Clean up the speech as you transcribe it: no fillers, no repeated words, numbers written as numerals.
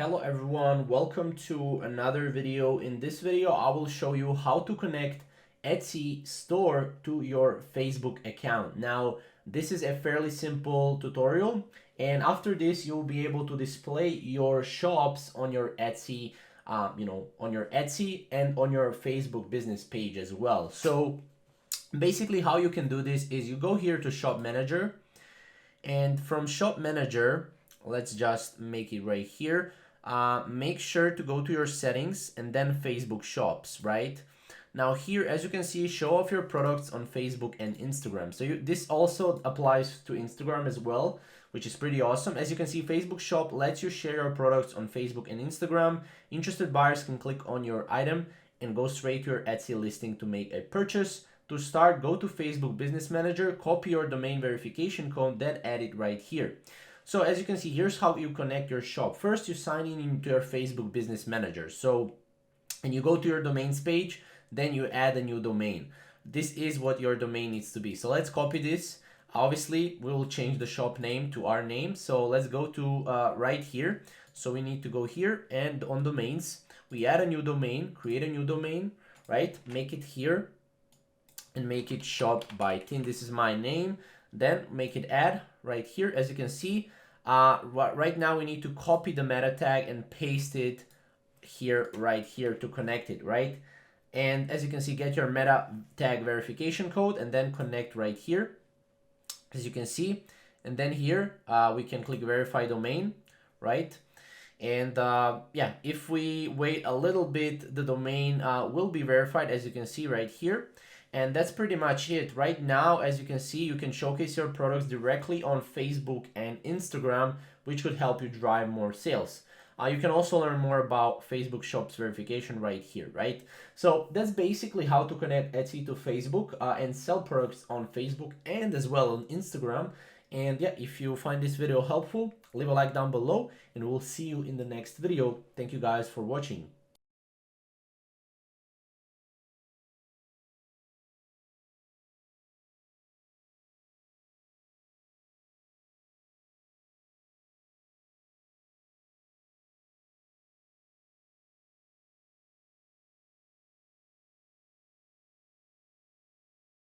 Hello everyone, welcome to another video. In this video, I will show you how to connect Etsy store to your Facebook account. Now, this is a fairly simple tutorial, and after this, you'll be able to display your shops on your Etsy, on your Etsy and on your Facebook business page as well. So basically how you can do this is you go here to Shop Manager, and from Shop Manager, let's just make it right here. Make sure to go to your settings and then Facebook shops, right? Now here, as you can see, show off your products on Facebook and Instagram. So this also applies to Instagram as well, which is pretty awesome. As you can see, Facebook shop lets you share your products on Facebook and Instagram. Interested buyers can click on your item and go straight to your Etsy listing to make a purchase. To start, go to Facebook Business Manager, copy your domain verification code, then add it right here. So as you can see, here's how you connect your shop. First, you sign in into your Facebook Business Manager. And you go to your domains page, then you add a new domain. This is what your domain needs to be. So let's copy this. Obviously, we will change the shop name to our name. So let's go to right here. So we need to go here and on domains, we add a new domain, create a new domain, right? Make it here and make it shop by Tin. This is my name. Then make it add right here. As you can see, right now we need to copy the meta tag and paste it here, right here, to connect it, right? And as you can see, get your meta tag verification code and then connect right here, as you can see. And then here we can click verify domain, right? And yeah, if we wait a little bit, the domain will be verified, as you can see right here. And that's pretty much it. Right now, as you can see, you can showcase your products directly on Facebook and Instagram, which could help you drive more sales. You can also learn more about Facebook Shops verification right here, right? So that's basically how to connect Etsy to Facebook and sell products on Facebook and as well on Instagram. And yeah, if you find this video helpful, leave a like down below and we'll see you in the next video. Thank you guys for watching.